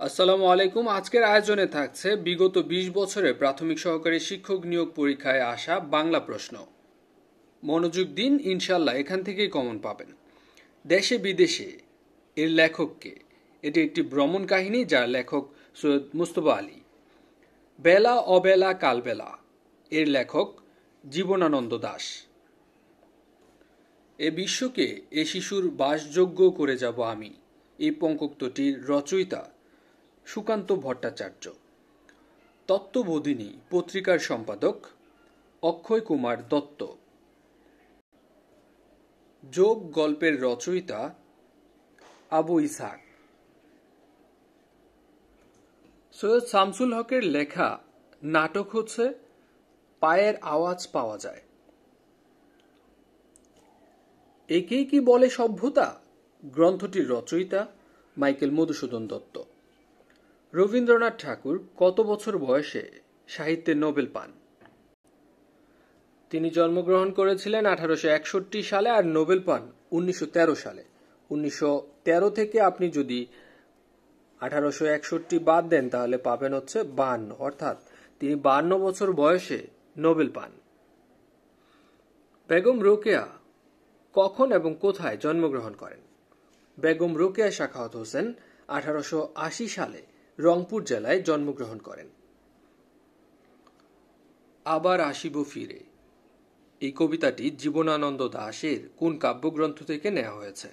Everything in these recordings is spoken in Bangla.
আসসালামু আলাইকুম। আজকের আয়োজনে থাকছে বিগত ২০ বছরের প্রাথমিক সহকারী শিক্ষক নিয়োগ পরীক্ষায় আসা বাংলা প্রশ্ন। মনোযোগ দিন, ইনশাল্লাহ এখান থেকেই কমন পাবেন। দেশে বিদেশে এর লেখককে। এটি একটি ভ্রমণ কাহিনী যার লেখক সৈয়দ মুস্তফা আলী। বেলা অবেলা কালবেলা এর লেখক জীবনানন্দ দাশ। এ বিশ্বকে এ শিশুর বাসযোগ্য করে যাব আমি, এই পঙ্কোক্তটির রচয়িতা সুকান্ত ভট্টাচার্য। তত্ত্ববোধিনী পত্রিকার সম্পাদক অক্ষয় কুমার দত্ত। যোগ গল্পের রচয়িতা আবু ইসহাক। সৈয়দ শামসুল হকের লেখা নাটক হচ্ছে পায়ের আওয়াজ পাওয়া যায়। একেই কি বলে সভ্যতা? গ্রন্থটির রচয়িতা মাইকেল মধুসূদন দত্ত। রবীন্দ্রনাথ ঠাকুর কত বছর বয়সে সাহিত্যে নোবেল পান? তিনি জন্মগ্রহণ করেছিলেন 1861 সালে আর নোবেল পান 1913 সালে। 1913 থেকে আপনি যদি 1861 বাদ দেন তাহলে পাবেন হচ্ছে 52, অর্থাৎ তিনি 52 বছর বয়সে নোবেল পান। বেগম রোকেয়া কখন এবং কোথায় জন্মগ্রহণ করেন? বেগম রোকেয়া সাখাওয়াত হোসেন 1880 সালে রংপুর জেলায় জন্মগ্রহণ করেন। আবার আসিব ফিরে এই কবিতাটি জীবনানন্দ দাশের কোন কাব্যগ্রন্থ থেকে নেওয়া হয়েছে?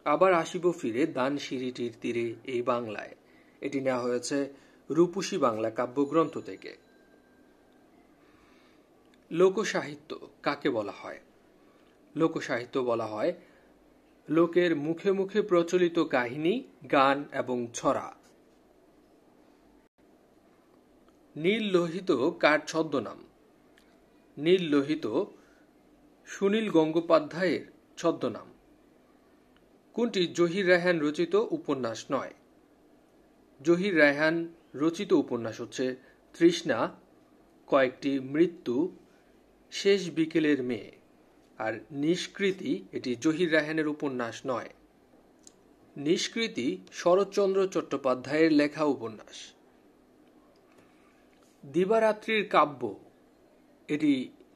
আবার আসিব ফিরে দান সিঁড়িটির তীরে এই বাংলায়, এটি নেওয়া হয়েছে রূপসী বাংলা কাব্যগ্রন্থ থেকে। লোকসাহিত্য কাকে বলা হয়? লোকসাহিত্য বলা হয় লোকের মুখে মুখে প্রচলিত কাহিনী, গান এবং ছড়া। নীল লোহিত কার ছদ্মনাম? নীল লোহিত সুনীল গঙ্গোপাধ্যায়ের ছদ্মনাম। কোনটি জহির রায়হান রচিত উপন্যাস নয়? জহির রায়হান রচিত উপন্যাস হচ্ছে তৃষ্ণা, কয়েকটি মৃত্যু, শেষ বিকেলের মেয়ে। আর নিষ্কৃতি এটি জহির রায়হানের উপন্যাস নয়। নিষ্কৃতি শরৎচন্দ্র চট্টোপাধ্যায়ের লেখা উপন্যাস। দিবারাত্রির কাব্য এটি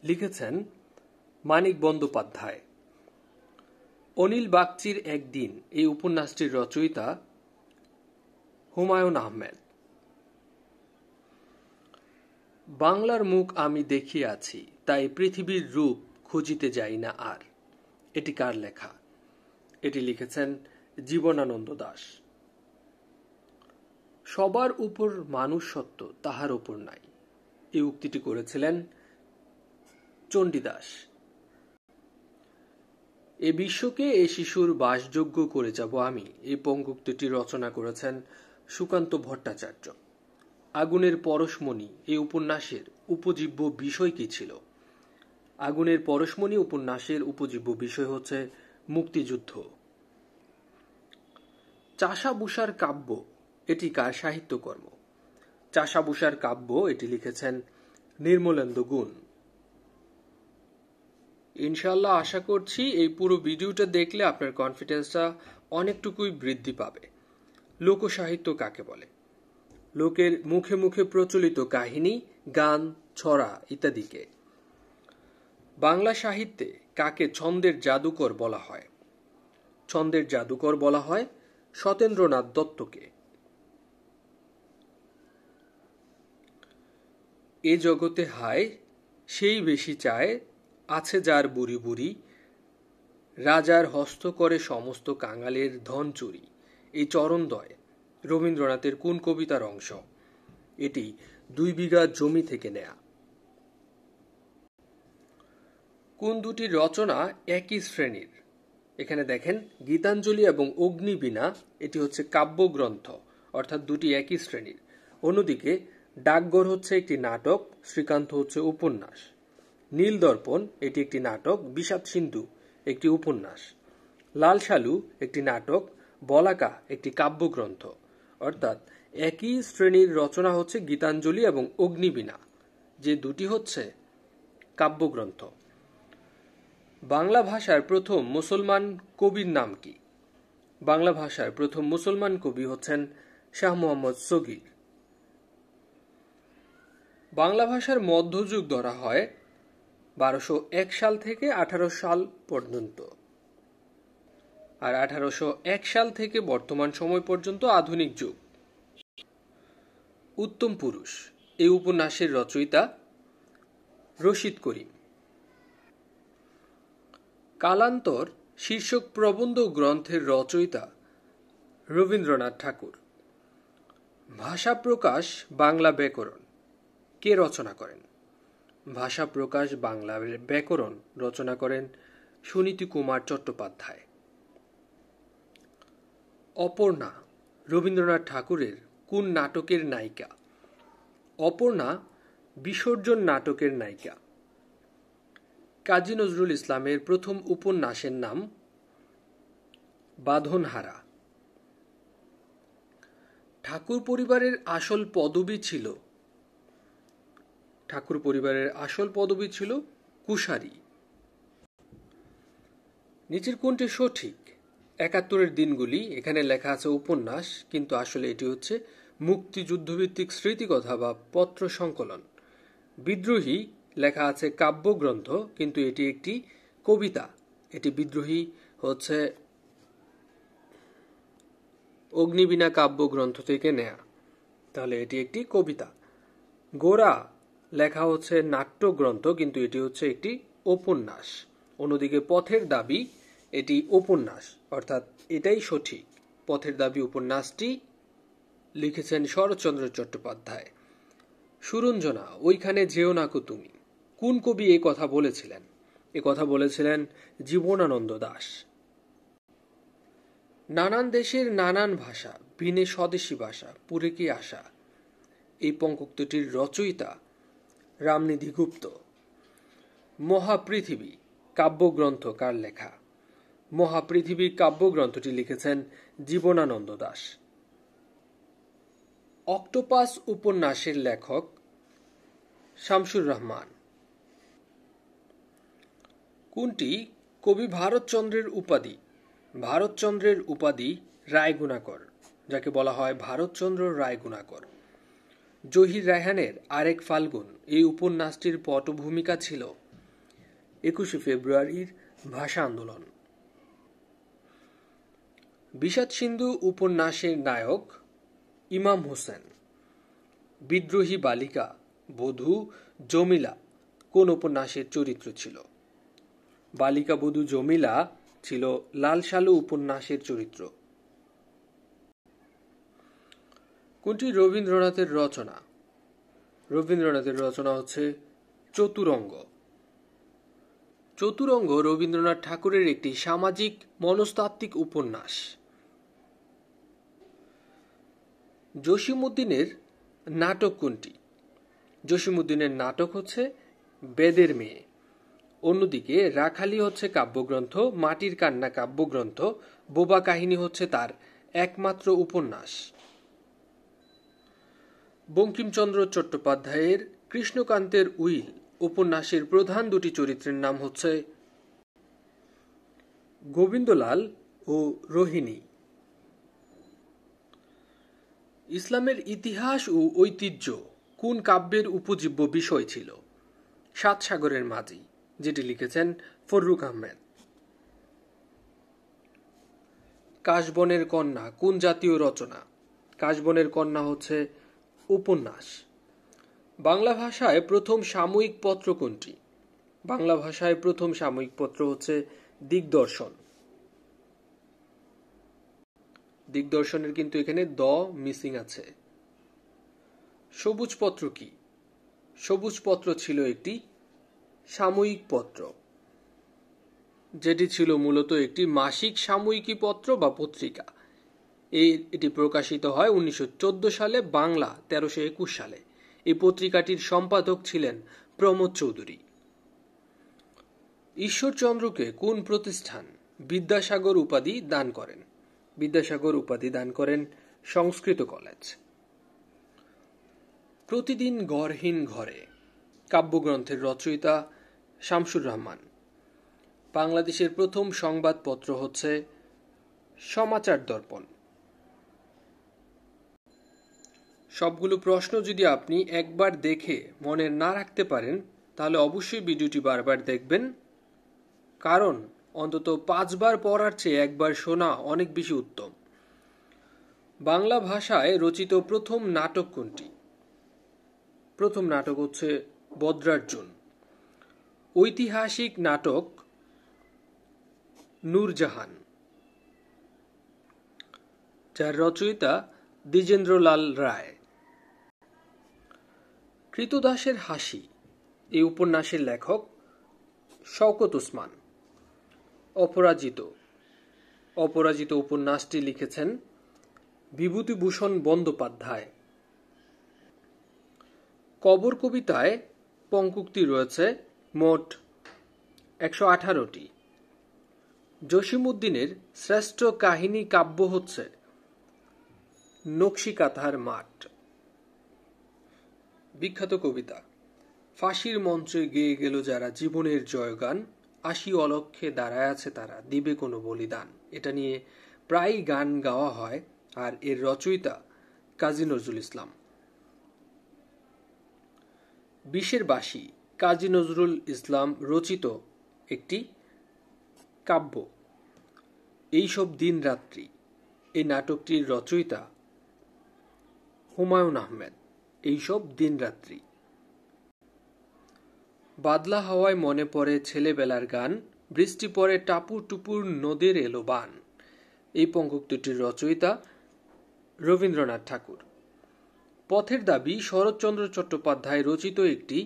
লিখেছেন মানিক বন্দ্যোপাধ্যায়। অনিল বাগচির একদিন এই উপন্যাসটির রচয়িতা হুমায়ুন আহমেদ। বাংলার মুখ আমি দেখিয়াছি, তাই পৃথিবীর রূপ খুঁজিতে যাই না আর, এটি কার লেখা? এটি লিখেছেন জীবনানন্দ দাশ। সবার উপর মানুষ সত্য, তাহার উপর নাই, এই উক্তিটি করেছিলেন চণ্ডীদাস। এ বিশ্বকে এ শিশুর বাসযোগ্য করে যাব আমি, এই পঙ্কোক্তিটি রচনা করেছেন সুকান্ত ভট্টাচার্য। আগুনের পরশমণি এই উপন্যাসের উপজীব্য বিষয় কি ছিল? আগুনের পরশমণি উপন্যাসের উপজীব্য বিষয় হচ্ছে মুক্তিযুদ্ধ। চাষাবুষার কাব্য এটি কার সাহিত্যকর্ম? চাষাবুষার কাব্য এটি লিখেছেন নির্মলেন্দু গুণ। ইনশাল্লাহ আশা করছি এই পুরো ভিডিওটা দেখলে আপনার কনফিডেন্সটা অনেকটুকুই বৃদ্ধি পাবে। লোকসাহিত্য কাকে বলে? লোকের মুখে মুখে প্রচলিত কাহিনী, গান, ছড়া ইত্যাদিকে। বাংলা সাহিত্যে কাকে ছন্দের জাদুকর বলা হয়? ছন্দের জাদুকর বলা হয় সতেন্দ্রনাথ দত্তকে। এ জগতে হায় সেই বেশি চায়, আছে যার বুড়ি বুড়ি, রাজার হস্ত করে সমস্ত কাঙালের ধন চুরি। এই চরণদ্বয় রবীন্দ্রনাথের কোন কবিতার অংশ? এটি 2 বিঘা জমি থেকে নেয়া। কোন দুটি রচনা একই শ্রেণীর? এখানে দেখেন গীতাঞ্জলি এবং অগ্নিবীণা এটি হচ্ছে কাব্যগ্রন্থ, অর্থাৎ দুটি একই শ্রেণীর। অন্যদিকে ডাকঘর হচ্ছে একটি নাটক, শ্রীকান্ত হচ্ছে উপন্যাস। নীলদর্পণ এটি একটি নাটক, বিষাদ সিন্ধু একটি উপন্যাস। লাল সালু একটি নাটক, বলাকা একটি কাব্যগ্রন্থ। অর্থাৎ একই শ্রেণীর রচনা হচ্ছে গীতাঞ্জলি এবং অগ্নিবীণা, যে দুটি হচ্ছে কাব্যগ্রন্থ। বাংলা ভাষার প্রথম মুসলমান কবির নাম কি? বাংলা ভাষার প্রথম মুসলমান কবি হচ্ছেন শাহ মোহাম্মদ সগীর। বাংলা ভাষার মধ্যযুগ ধরা হয় 1201 সাল থেকে 18 সাল পর্যন্ত, আর 1801 সাল থেকে বর্তমান সময় পর্যন্ত আধুনিক যুগ। উত্তম পুরুষ এই উপন্যাসের রচয়িতা রশিদ করিম। কালান্তর শীর্ষক প্রবন্ধ গ্রন্থের রচয়িতা রবীন্দ্রনাথ ঠাকুর। ভাষা প্রকাশ বাংলা ব্যাকরণ কে রচনা করেন? ভাষা প্রকাশ বাংলা ব্যাকরণ রচনা করেন সুনীতি কুমার চট্টোপাধ্যায়। অপর্ণা রবীন্দ্রনাথ ঠাকুরের কোন নাটকের নায়িকা? অপর্ণা বিসর্জন নাটকের নায়িকা। কাজী নজরুল ইসলামের প্রথম উপন্যাসের নাম বাঁধনহারা। ঠাকুর পরিবারের আসল পদবী ছিল কুশারী। নিচের কোনটি সঠিক? 71-এর দিনগুলি, এখানে লেখা আছে উপন্যাস, কিন্তু আসলে এটি হচ্ছে মুক্তিযুদ্ধভিত্তিক স্মৃতিকথা বা পত্র সংকলন। বিদ্রোহী লেখা আছে কাব্যগ্রন্থ, কিন্তু এটি একটি কবিতা। এটি বিদ্রোহী হচ্ছে অগ্নিবীণা কাব্যগ্রন্থ থেকে নেয়া, তাহলে এটি একটি কবিতা। গোরা লেখা হচ্ছে নাট্যগ্রন্থ, কিন্তু এটি হচ্ছে একটি উপন্যাস। অন্যদিকে পথের দাবি এটি উপন্যাস, অর্থাৎ এটাই সঠিক। পথের দাবি উপন্যাসটি লিখেছেন শরৎচন্দ্র চট্টোপাধ্যায়। সুরঞ্জনা ওইখানে যেও নাকো তুমি, কোন কবি এই কথা বলেছিলেন? এ কথা বলেছিলেন জীবনানন্দ দাশ। নানান দেশের নানান ভাষা, ভিনে স্বদেশী ভাষা, পুরে কি আশা, এই পঙ্ক্তিটির রচয়িতা রামনিধি গুপ্ত। মহাপৃথিবী কাব্যগ্রন্থ কার লেখা? মহাপৃথিবী কাব্যগ্রন্থটি লিখেছেন জীবনানন্দ দাশ। অক্টোপাস উপন্যাসের লেখক শামসুর রহমান। কোনটি কবি ভারতচন্দ্রের উপাধি? ভারতচন্দ্রের উপাধি রায়গুণাকর, যাকে বলা হয় ভারতচন্দ্র রায়গুণাকর। জহির রায়হানের আরেক ফাল্গুন এই উপন্যাসটির পটভূমিকা ছিল 21শে ফেব্রুয়ারির ভাষা আন্দোলন। বিষাদ সিন্ধু উপন্যাসের নায়ক ইমাম হোসেন। বিদ্রোহী বালিকা বধূ জমিলা কোন উপন্যাসের চরিত্র ছিল? বালিকা বধূ জমিলা ছিল লাল সালু উপন্যাসের চরিত্র। কোনটি রবীন্দ্রনাথের রচনা? রবীন্দ্রনাথের রচনা হচ্ছে চতুরঙ্গ। চতুরঙ্গ রবীন্দ্রনাথ ঠাকুরের একটি সামাজিক মনস্তাত্ত্বিক উপন্যাস। জসিমউদ্দিনের নাটক কোনটি? জসিমউদ্দিনের নাটক হচ্ছে বেদের মেয়ে। অন্যদিকে রাখালি হচ্ছে কাব্যগ্রন্থ, মাটির কান্না কাব্যগ্রন্থ, বোবা কাহিনী হচ্ছে তার একমাত্র উপন্যাস। বঙ্কিমচন্দ্র চট্টোপাধ্যায়ের কৃষ্ণকান্তের উইল উপন্যাসের প্রধান দুটি চরিত্রের নাম হচ্ছে গোবিন্দলাল ও রোহিণী। ইসলামের ইতিহাস ও ঐতিহ্য কোন কাব্যের উপজীব্য বিষয় ছিল? সাত সাগরের মাঝি, যেটি লিখেছেন ফররুখ আহমেদ। কাশবনের কন্যা কোন জাতীয় রচনা? কাশবনের কন্যা হচ্ছে উপন্যাস। বাংলা ভাষায় প্রথম সাময়িক পত্র কোনটি? বাংলা ভাষায় প্রথম সাময়িক পত্র হচ্ছে দিগদর্শন। দিগদর্শনের কিন্তু এখানে দ মিসিং আছে। সবুজ পত্র কি? সবুজ পত্র ছিল একটি সাময়িক পত্র, যেটি ছিল মূলত একটি মাসিক সাময়িকী পত্র বা পত্রিকা। এটি প্রকাশিত হয় 1914 সালে, বাংলা 1321 সালে। এই পত্রিকাটির সম্পাদক ছিলেন প্রমোদ চৌধুরী। ঈশ্বরচন্দ্রকে কোন প্রতিষ্ঠান বিদ্যাসাগর উপাধি দান করেন? বিদ্যাসাগর উপাধি দান করেন সংস্কৃত কলেজ। প্রতিদিন ঘরহীন ঘরে কাব্যগ্রন্থের রচয়িতা শামসুর রহমান। বাংলাদেশের প্রথম সংবাদপত্র হচ্ছে সমাচার দর্পণ। সবগুলো প্রশ্ন যদি আপনি একবার দেখে মনে না রাখতে পারেন তাহলে অবশ্যই ভিডিওটি বারবার দেখবেন, কারণ অন্তত 5 বার পড়ার চেয়ে একবার শোনা অনেক বেশি উত্তম। বাংলা ভাষায় রচিত প্রথম নাটক কোনটি? প্রথম নাটক হচ্ছে বদ্রার্জুন। ঐতিহাসিক নাটক নূরজাহান, যার রচয়িতা দ্বিজেন্দ্রলাল রায়। কৃতদাসের হাসি এই উপন্যাসের লেখক শওকত ওসমান। অপরাজিত উপন্যাসটি লিখেছেন বিভূতিভূষণ বন্দ্যোপাধ্যায়। কবর কবিতায় পঙ্কুক্তি রয়েছে মোট 118টি। জসীমউদ্দীনের শ্রেষ্ঠ কাহিনী কাব্য হচ্ছে নকশিকাঁথার মাঠ। বিখ্যাত কবিতা ফাঁসির মঞ্চে গেয়ে গেল যারা জীবনের জয়গান, আশি অলক্ষে দাঁড়ায় আছে তারা দিবে কোনো বলিদান। এটা নিয়ে প্রায় গান গাওয়া হয়, আর এর রচয়িতা কাজী নজরুল ইসলাম। বিষের বাঁশি কাজী নজরুল ইসলাম রচিত একটি কাব্য। এইসব দিন রাত্রি এই নাটকটির রচয়িতা হুমায়ুন আহমেদ। এইসব দিন রাত্রি। বাদলা হাওয়ায় মনে পড়ে ছেলেবেলার গান, বৃষ্টি পড়ে টাপুর টুপুর নদের এলো বান। এই পঙ্কুক্তিটির রচয়িতা রবীন্দ্রনাথ ঠাকুর। পথের দাবি শরৎচন্দ্র চট্টোপাধ্যায় রচিত একটি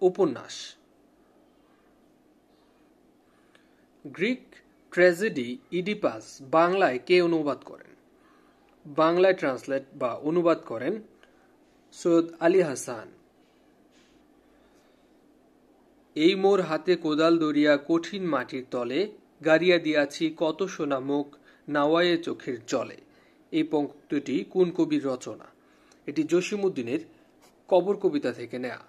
উপন্যাস। গ্রিক ট্র্যাজেডি ইডিপাস বাংলায় কে অনুবাদ করেন? বাংলায় ট্রান্সলেট বা অনুবাদ করেন সৈয়দ আলী হাসান। এই মোর হাতে কোদাল দরিয়া কঠিন মাটির তলে, গাড়িয়া দিয়াছি কত সোনা মুখ নাওয়ায়ে চোখের জলে। এই পঙ্কুক্তিটি কোন কবির রচনা? এটি জসীমউদ্দীনের কবর কবিতা থেকে নেয়া।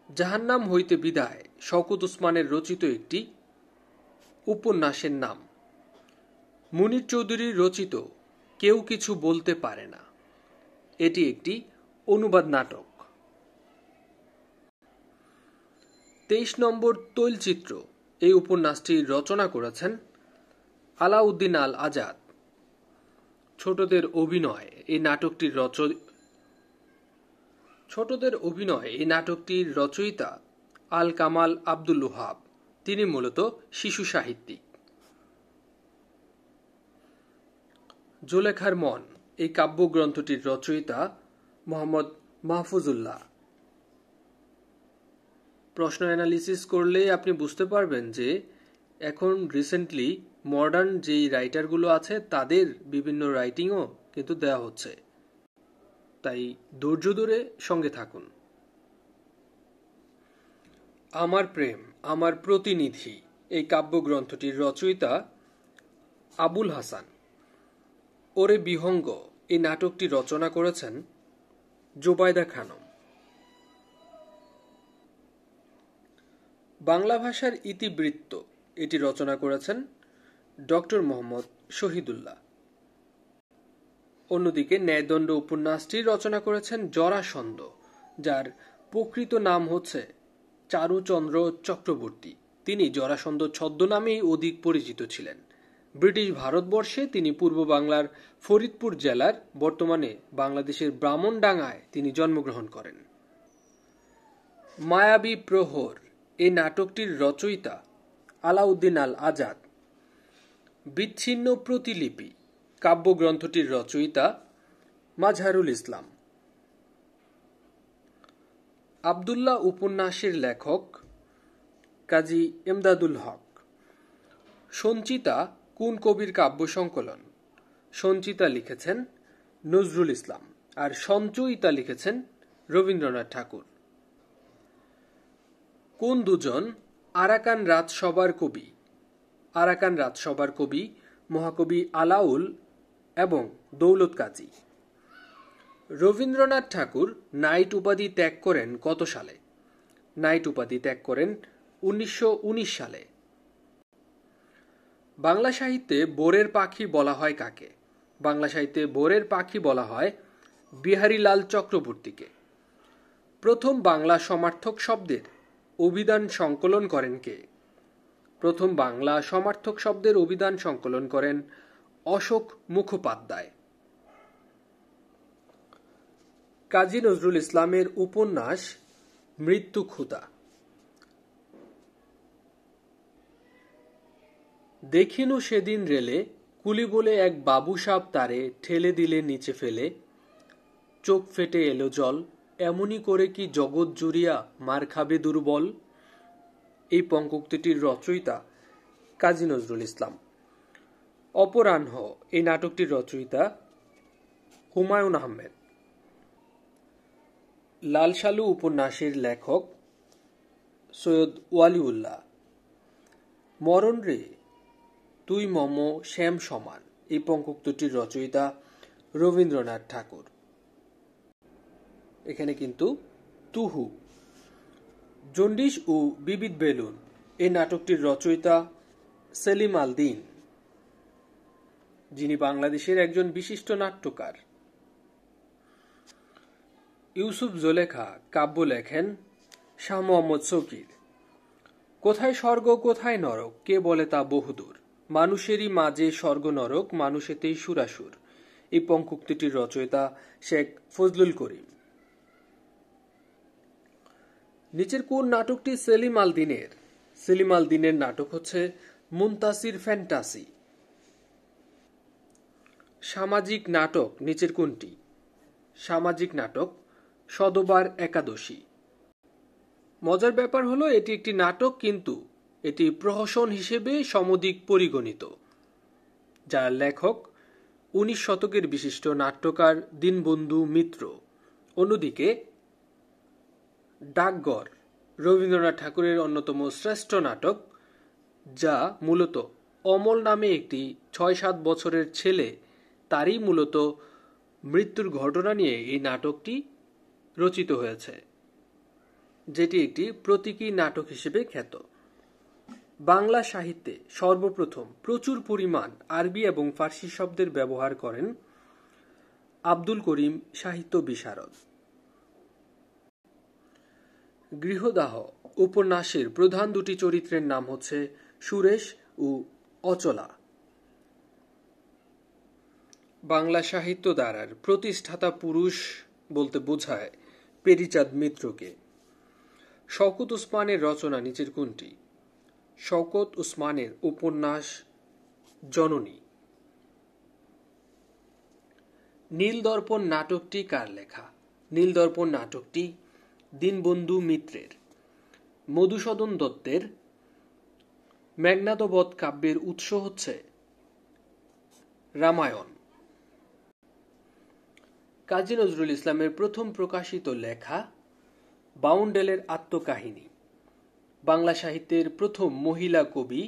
জাহান্নাম হইতে বিদায় শওকত ওসমানের রচিত একটি উপন্যাসের নাম। মুনীর চৌধুরীর রচিত কেউ কিছু বলতে পারে না। এটি একটি অনুবাদ নাটক। 23 নম্বর তৈলচিত্র এই উপন্যাসটি রচনা করেছেন আলাউদ্দিন আল আজাদ। ছোটদের অভিনয় এই নাটকটির রচয়িতা আল কামাল আব্দুল ওহাব। তিনি মূলত শিশু সাহিত্যিক। জোলেখার মন এই কাব্যগ্রন্থটির রচয়িতা মোহাম্মদ মাহফুজুল্লাহ। প্রশ্ন অ্যানালিসিস করলে আপনি বুঝতে পারবেন যে এখন রিসেন্টলি মডার্ন যেই রাইটারগুলো আছে তাদের বিভিন্ন রাইটিংও কিন্তু দেওয়া হচ্ছে, তাই ধৈর্য ধরে সঙ্গে থাকুন। আমার প্রেম আমার প্রতিনিধি এই কাব্যগ্রন্থটির রচয়িতা আবুল হাসান। ওরে বিহঙ্গ এই নাটকটি রচনা করেছেন জোবায়দা খানম। বাংলা ভাষার ইতিবৃত্ত এটি রচনা করেছেন ডক্টর মোহাম্মদ শহীদুল্লাহ। অন্যদিকে ন্যায়দণ্ড উপন্যাসটি রচনা করেছেন জরাসন্ধ, যার প্রকৃত নাম হচ্ছে চারুচন্দ্র চক্রবর্তী। তিনি জরাসন্ধ ছদ্মনামেই অধিক পরিচিত ছিলেন। ব্রিটিশ ভারতবর্ষে তিনি পূর্ব বাংলার ফরিদপুর জেলার, বর্তমানে বাংলাদেশের ব্রাহ্মণডাঙ্গায় তিনি জন্মগ্রহণ করেন। মায়াবী প্রহর এই নাটকটির রচয়িতা আলাউদ্দিন আল আজাদ। বিচ্ছিন্ন প্রতিলিপি কাব্যগ্রন্থটির রচয়িতা মাজহারুল ইসলাম। আব্দুল্লাহ উপন্যাসের লেখক কাজী এমদাদুল হক। সঞ্চিতা কোন কবির কাব্য সংকলন? সঞ্চিতা লিখেছেন নজরুল ইসলাম, আর সঞ্চয়িতা লিখেছেন রবীন্দ্রনাথ ঠাকুর। কোন দুজন আরাকান রাজসভার কবি? আরাকান রাজসভার কবি মহাকবি আলাউল এবং দৌলত কাজী। রবীন্দ্রনাথ ঠাকুর নাইট উপাধি ত্যাগ করেন কত সালে? নাইট উপাধি ত্যাগ করেন 1919 সালে। বাংলা সাহিত্যে বোরের পাখি বলা হয় কাকে? বাংলা সাহিত্যে ভোরের পাখি বলা হয় বিহারীলাল চক্রবর্তীকে। প্রথম বাংলা সমার্থক শব্দের অভিধান সংকলন করেন কে? প্রথম বাংলা সমার্থক শব্দের অভিধান সংকলন করেন অশোক মুখোপাধ্যায়। কাজী নজরুল ইসলামের উপন্যাস মৃত্যু ক্ষুধা। দেখিনু সেদিন রেলে কুলি বলে এক বাবু সাপ তারে ঠেলে দিলে নিচে ফেলে, চোখ ফেটে এলো জল, এমনি করে কি জগৎ জুড়িয়া মার খাবে দুর্বল। এই পঙ্কোক্তিটির রচয়িতা কাজী নজরুল ইসলাম। অপরাহ্ন এই নাটকটির রচয়িতা হুমায়ুন আহমেদ। লাল সালু উপন্যাসের লেখক সৈয়দ ওয়ালিউল্লাহ। মরণ রে তুই মম শ্যাম সমান এই পঙ্কোক্তিটির রচয়িতা রবীন্দ্রনাথ ঠাকুর। এখানে কিন্তু তুহু। জন্ডিস ও বিবিধ বেলুন এই নাটকটির রচয়িতা সেলিম আল দীন, যিনি বাংলাদেশের একজন বিশিষ্ট নাট্যকার। ইউসুফ জোলেখা কাব্য লেখেন শাহ মোহাম্মদ শৌকির। কোথায় স্বর্গ কোথায় নরক কে বলে তা বহুদূর, মানুষেরই মাঝে স্বর্গ নরক মানুষেতেই সুরাসুর এই পঙ্কোক্তিটির রচয়িতা শেখ ফজলুল করিম। নিচের কোন নাটকটি সেলিম আল দীনের? সেলিম আল দীনের নাটক হচ্ছে মুনতাসির ফ্যান্টাসি। সামাজিক নাটক নিচের কোনটি? সামাজিক নাটক সদবার একাদশী। মজার ব্যাপার হলো এটি একটি নাটক, কিন্তু এটি প্রহসন হিসেবে সমধিক পরিগণিত, যার লেখক 19 শতকের বিশিষ্ট নাট্যকার দীনবন্ধু মিত্র। অন্যদিকে ডাকঘর রবীন্দ্রনাথ ঠাকুরের অন্যতম শ্রেষ্ঠ নাটক, যা মূলত অমল নামে একটি 6-7 বছরের ছেলে, তারই মূলত মৃত্যুর ঘটনা নিয়ে এই নাটকটি রচিত হয়েছে, যেটি একটি প্রতীকী নাটক হিসেবে খ্যাত। বাংলা সাহিত্যে সর্বপ্রথম প্রচুর পরিমাণ আরবি এবং ফার্সি শব্দের ব্যবহার করেন আব্দুল করিম সাহিত্য বিশারদ। গৃহদাহ উপন্যাসের প্রধান দুটি চরিত্রের নাম হচ্ছে সুরেশ ও অচলা। বাংলা সাহিত্য ধারার প্রতিষ্ঠাতা পুরুষ বলতে বোঝায় পেরিচাঁদ মিত্রকে। শওকত ওসমানের রচনা নিচের কোনটি? শওকত ওসমানের উপন্যাস জননী। নীলদর্পণ নাটকটি কার লেখা? নীলদর্পণ নাটকটি দীনবন্ধু মিত্রের। মধুসূদন দত্তের মেঘনাদবধ কাব্যের উৎস হচ্ছে রামায়ণ। কাজী নজরুল ইসলামের প্রথম প্রকাশিত লেখা বাউন্ডেলের আত্মকাহিনী। বাংলা সাহিত্যের প্রথম মহিলা কবি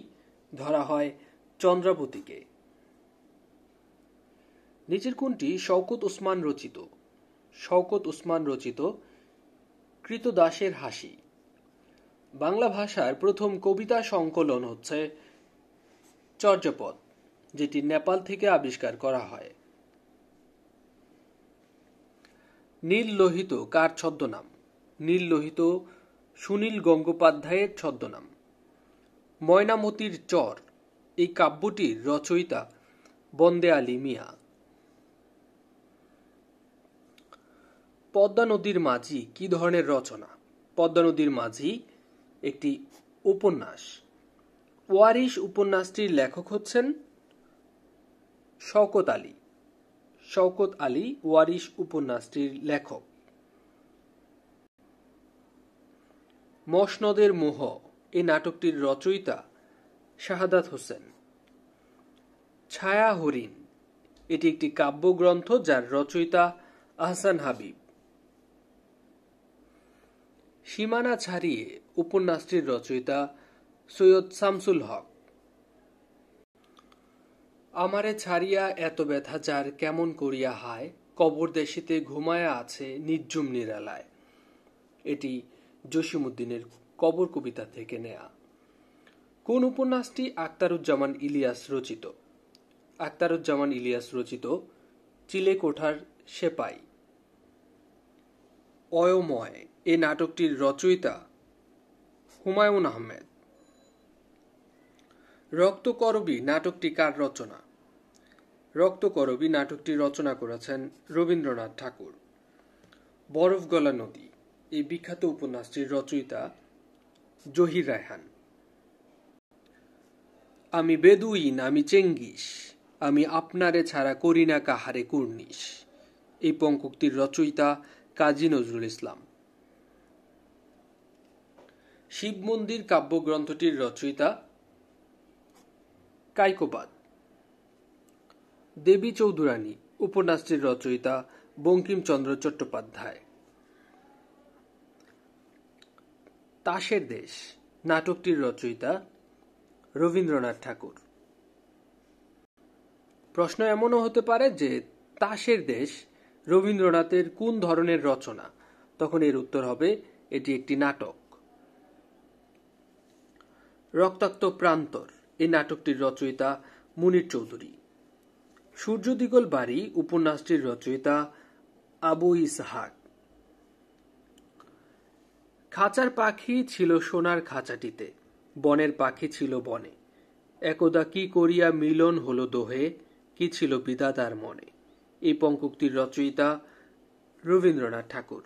ধরা হয় চন্দ্রাবতীকে। নিচের কোনটি শওকত ওসমান রচিত? শওকত ওসমান রচিত কৃতদাসের হাসি। বাংলা ভাষার প্রথম কবিতা সংকলন হচ্ছে চর্যাপদ, যেটি নেপাল থেকে আবিষ্কার করা হয়। নীল লোহিত কার ছদ্মনাম? নীল লোহিত সুনীল গঙ্গোপাধ্যায়ের ছদ্মনাম। ময়নামতির চর এই কাব্যটির রচয়িতা বন্দে আলী মিয়া। পদ্মা নদীর মাঝি কি ধরনের রচনা? পদ্মা নদীর মাঝি একটি উপন্যাস। ওয়ারিশ উপন্যাসটির লেখক হচ্ছেন শওকত আলী। শওকত আলী ওয়ারিশ উপন্যাসটির লেখক। মসনদের মোহ এই নাটকটির রচয়িতা শাহাদাত হোসেন। ছায়া হরিণ এটি একটি কাব্যগ্রন্থ, যার রচয়িতা আহসান হাবিব। সীমানা ছাড়িয়ে উপন্যাসটির রচয়িতা সৈয়দ শামসুল হক। আমারে ছাড়িয়া এত ব্যথা যার কেমন করিয়া হায়, কবর দেশিতে ঘুমায়া আছে নির্ঝুম নিরালায়। এটি জসিমউদ্দিনের কবর কবিতা থেকে নেয়া। কোন উপন্যাসটি আখতারুজ্জামান ইলিয়াস রচিত? আখতারুজ্জামান ইলিয়াস রচিত চিলেকোঠার সেপাই। অয়ময় এই নাটকটির রচয়িতা হুমায়ুন আহমেদ। রক্তকরবী নাটকটি কার রচনা? রক্তকরবী নাটকটি রচনা করেছেন রবীন্দ্রনাথ ঠাকুর। বরফ গলা নদী এই বিখ্যাত উপন্যাসটির রচয়িতা জহির রায়হান। আমি বেদুইন, আমি চেঙ্গিস, আমি আপনারে ছাড়া করি না কাহারে কুর্নিশ এই পঙ্কক্তির রচয়িতা কাজী নজরুল ইসলাম। শিব মন্দির কাব্যগ্রন্থটির রচয়িতা কায়কোবাদ। দেবী চৌধুরানী উপন্যাসটির রচয়িতা বঙ্কিমচন্দ্র চট্টোপাধ্যায়। তাসের দেশ নাটকটির রচয়িতা রবীন্দ্রনাথ ঠাকুর। প্রশ্ন এমনও হতে পারে যে তাসের দেশ রবীন্দ্রনাথের কোন ধরনের রচনা? তখন এর উত্তর হবে এটি একটি নাটক। রক্তাক্ত প্রান্তর এই নাটকটির রচয়িতা মুনির চৌধুরী। সূর্য দিগল বাড়ি উপন্যাসটির রচয়িতা আবু ইসহাক। খাঁচার পাখি ছিল সোনার খাঁচাটিতে, বনের পাখি ছিল বনে, একদা কি করিয়া মিলন হলো দোহে, কি ছিল বিধাতার মনে এই পঙ্কক্তির রচয়িতা রবীন্দ্রনাথ ঠাকুর।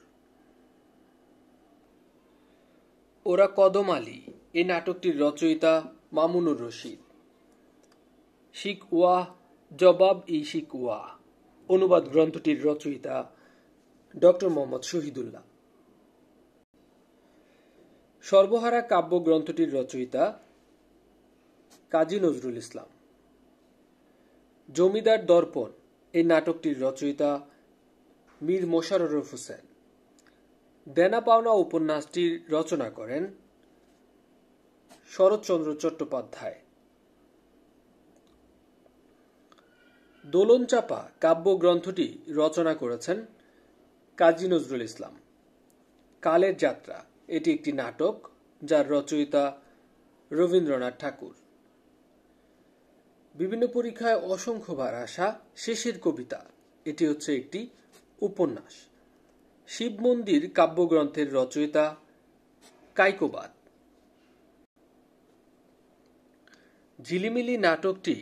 ওরা কদম আলী এই নাটকটির রচয়িতা মামুনুর রশিদ। শিক ওয়াহ জবাব ই শিক ওয়াহ অনুবাদ গ্রন্থটির রচয়িতা ডক্টর মোহাম্মদ শহীদুল্লাহ। সর্বহারা কাব্যগ্রন্থটির রচয়িতা কাজী নজরুল ইসলাম। জমিদার দর্পণ এই নাটকটির রচয়িতা মীর মোশাররফ হোসেন। দেনা পাওনা উপন্যাসটির রচনা করেন শরৎচন্দ্র চট্টোপাধ্যায়। দোলন চাপা কাব্যগ্রন্থটি রচনা করেছেন কাজী নজরুল ইসলাম। কালের যাত্রা এটি একটি নাটক যার রচয়িতা রবীন্দ্রনাথ ঠাকুর। বিভিন্ন পরীক্ষায় অসংখ্যবার আসা শেষের কবিতা এটি হচ্ছে একটি উপন্যাস। শিব মন্দির কাব্যগ্রন্থের রচয়িতা কায়কোবাদ। ঝিলিমিলি নাটকটি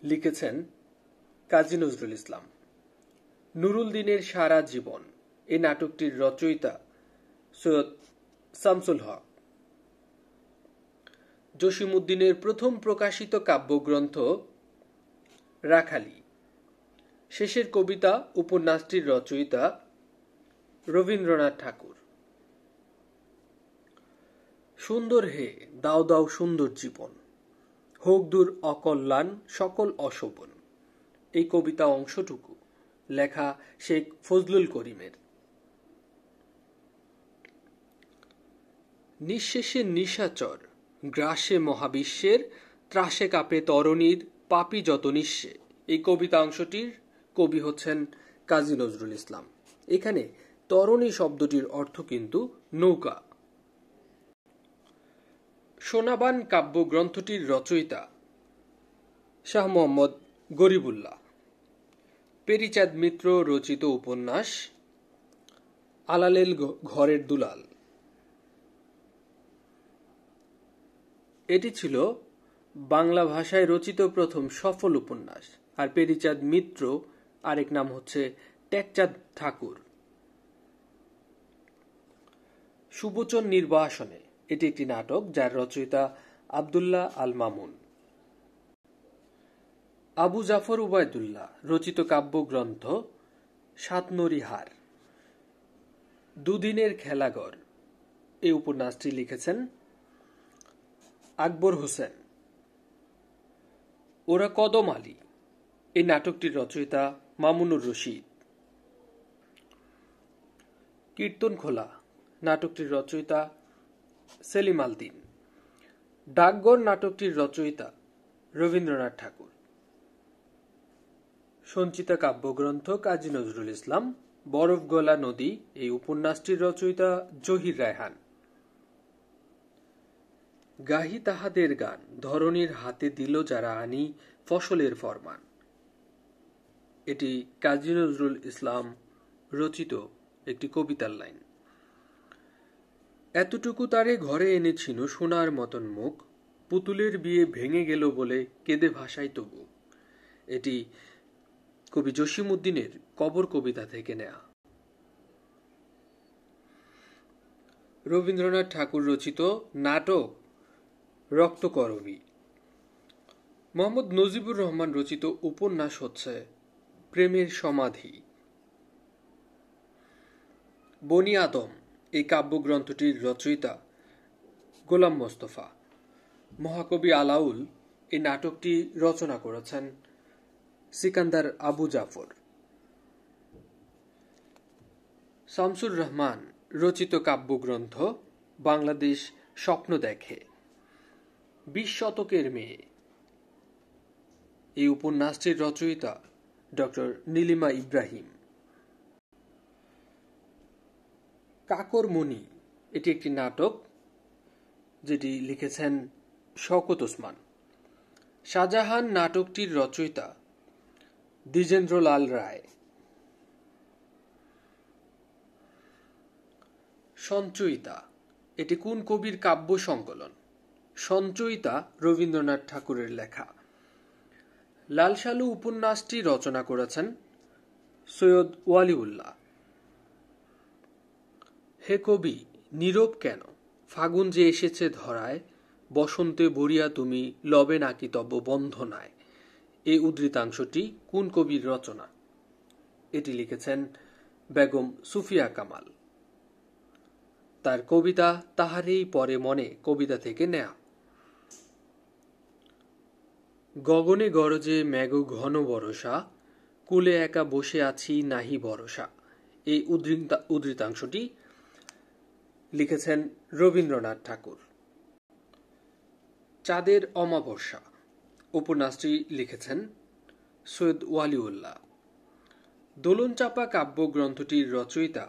লিখেছেন কাজী নজরুল ইসলাম। নুরুল দিনের সারা জীবন এই নাটকটির রচয়িতা সৈয়দ শামসুল হক। জসিমউদ্দিনের প্রথম প্রকাশিত কাব্যগ্রন্থ রাখালি। শেষের কবিতা উপন্যাসটির রচয়িতা রবীন্দ্রনাথ ঠাকুর। সুন্দর হে দাও দাও সুন্দর জীবন, হোক দূর অকল্যাণ সকল অশোভন এই কবিতা অংশটুকু লেখা শেখ ফজলুল করিমের। নিঃশেষে নিশাচর গ্রাসে মহাবিশ্বের, ত্রাসে কাপে তরণীর পাপী যত নিঃশে এই কবিতা অংশটির কবি হচ্ছেন কাজী নজরুল ইসলাম। এখানে তরণী শব্দটির অর্থ কিন্তু নৌকা। সোনাবান কাব্যগ্রন্থটির রচয়িতা শাহ মোহাম্মদ গরিবুল্লাহ। পেরিচাঁদ মিত্র রচিত উপন্যাস আলালেল ঘরের দুলাল। এটি ছিল বাংলা ভাষায় রচিত প্রথম সফল উপন্যাস। আর পেরিচাঁদ মিত্র আরেক নাম হচ্ছে টেকচাঁদ ঠাকুর। সুবচন নির্বাসনে এটি একটি নাটক যার রচয়িতা আব্দুল্লাহ আল মামুন। আবু জাফর উবায়দুল্লাহ রচিত কাব্যগ্রন্থ সাতনরিহার। দুদিনের খেলাঘর এই উপন্যাসটি লিখেছেন আকবর হোসেন। ওরা কদম আলী এই নাটকটির রচয়িতা মামুনুর রশিদ। কীর্তন খোলা নাটকটির রচয়িতা সেলিম আলদিন। ডাকঘর নাটকটির রচয়িতা রবীন্দ্রনাথ ঠাকুর। সঞ্চিতা কাব্যগ্রন্থ কাজী নজরুল ইসলাম। বরফ গলা নদী এই উপন্যাসটির রচয়িতা জহির রায়হান। গাহি তাহাদের গান ধরণীর হাতে দিল যারা আনি ফসলের ফরমান এটি কাজী নজরুল ইসলাম রচিত একটি কবিতার লাইন। এতটুকু তারে ঘরে এনেছিল সোনার মতন মুখ, পুতুলের বিয়ে ভেঙে গেল বলে কেঁদে ভাসাই তবু। এটি কবি জসিমউদ্দিনের কবর কবিতা থেকে নেয়া। রবীন্দ্রনাথ ঠাকুর রচিত নাটক রক্তকরবী। মোহাম্মদ নজিবুর রহমান রচিত উপন্যাস হচ্ছে প্রেমের সমাধি। বনি আদম এই কাব্যগ্রন্থটির রচয়িতা গোলাম মোস্তফা। মহাকবি আলাউল এই নাটকটি রচনা করেছেন সিকান্দার আবু জাফর। শামসুর রহমান রচিত কাব্যগ্রন্থ বাংলাদেশ স্বপ্ন দেখে। 20 শতকের মেয়ে এই উপন্যাসটির রচয়িতা ডক্টর নীলিমা ইব্রাহিম। কাকরমণি এটি একটি নাটক যেটি লিখেছেন শওকত ওসমান। শাহজাহান নাটকটির রচয়িতা দ্বিজেন্দ্রলাল রায়। সঞ্চয়িতা এটি কোন কবির কাব্য সংকলন? সঞ্চয়িতা রবীন্দ্রনাথ ঠাকুরের লেখা। লাল সালু উপন্যাসটি রচনা করেছেন সৈয়দ ওয়ালিউল্লাহ। হে কবি, নীরব কেন? ফাগুন যে এসেছে ধরায়, বসন্তে ভরিয়া তুমি লবে নাকি তব বন্ধনায়। এই উদ্ধৃতাংশটি কোন কবির রচনা? এটি লিখেছেন বেগম সুফিয়া কামাল। তার কবিতা তাহারেই পরে মনে কবিতা থেকে নেয়া। গগনে গরজে মেঘ ঘন বরষা, কুলে একা বসে আছি নাহি ভরসা। এই উদ্ধৃতাংশটি লিখেছেন রবীন্দ্রনাথ ঠাকুর। চাঁদের অমাবস্যা উপন্যাসটি লিখেছেন সৈয়দ ওয়ালিউল্লাহ। দোলনচাঁপা কাব্যগ্রন্থটির রচয়িতা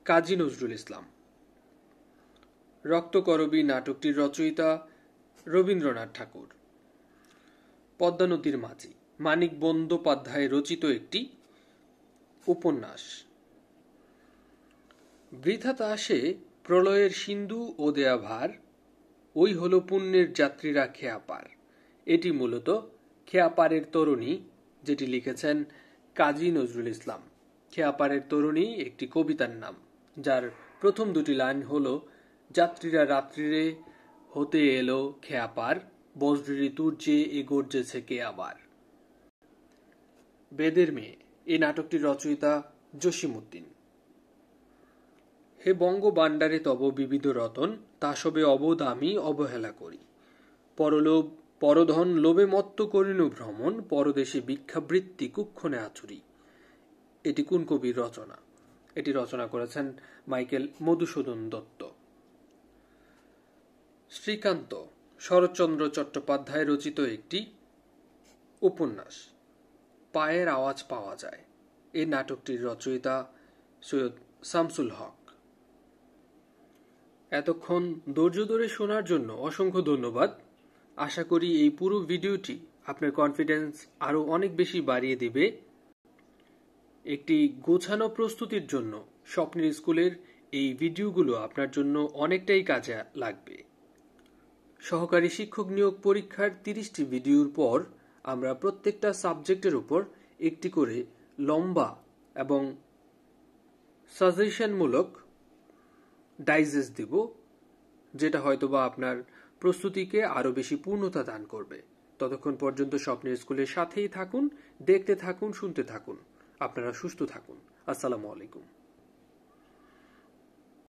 কাজী নজরুল ইসলাম। রক্তকরবী নাটকটির রচয়িতা রবীন্দ্রনাথ ঠাকুর। পদ্মা নদীর মাঝি মানিক বন্দ্যোপাধ্যায় রচিত একটি উপন্যাস। বৃথা তাসে প্রলয়ের সিন্ধু ও দেয়া ভার, ওই হলো পুণ্যের যাত্রীরা খেয়াপার। এটি মূলত খেয়াপারের তরুণী, যেটি লিখেছেন কাজী নজরুল ইসলাম। খেয়াপারের তরুণী একটি কবিতার নাম, যার প্রথম দুটি লাইন হল যাত্রীরা রাত্রিরে হতে এলো খেয়াপার, বজ্র ঋতুর যে এ গর্জেছে কে আবার। বেদের মেয়ে এই নাটকটির রচয়িতা জসিমউদ্দিন। হে বঙ্গ বান্ডারে তব বিবিধ রতন, তা সবে অবোধ আমি অবহেলা করি। পরলোভ পরধন লোভে মত্ত করিনু ভ্রমণ, পরদেশে ভিক্ষাবৃত্তি কুক্ষণে আচুরি। এটি কোন কবির রচনা? এটি রচনা করেছেন মাইকেল মধুসূদন দত্ত। শ্রীকান্ত শরৎচন্দ্র চট্টোপাধ্যায় রচিত একটি উপন্যাস। পায়ের আওয়াজ পাওয়া যায়। এই নাটকটির রচয়িতা সৈয়দ শামসুল হক। এতক্ষণ ধৈর্য ধরে শোনার জন্য অসংখ্য ধন্যবাদ। আশা করি এই পুরো ভিডিওটি আপনার কনফিডেন্স আরো অনেক বেশি বাড়িয়ে দিবে। একটি গোছানো প্রস্তুতির জন্য স্বপ্নের স্কুলের এই ভিডিওগুলো আপনার জন্য অনেকটাই কাজে লাগবে। সহকারী শিক্ষক নিয়োগ পরীক্ষার 30টি ভিডিওর পর আমরা প্রত্যেকটা সাবজেক্টের উপর একটি করে লম্বা এবং সাজেশনমূলক ডাইজেস্ট দিব, যেটা হয়তোবা আপনার প্রস্তুতিকে আরো বেশি পূর্ণতা দান করবে। ততক্ষণ পর্যন্ত স্বপ্নের স্কুলের সাথেই থাকুন, দেখতে থাকুন, শুনতে থাকুন। আপনারা সুস্থ থাকুন। আসসালামু আলাইকুম।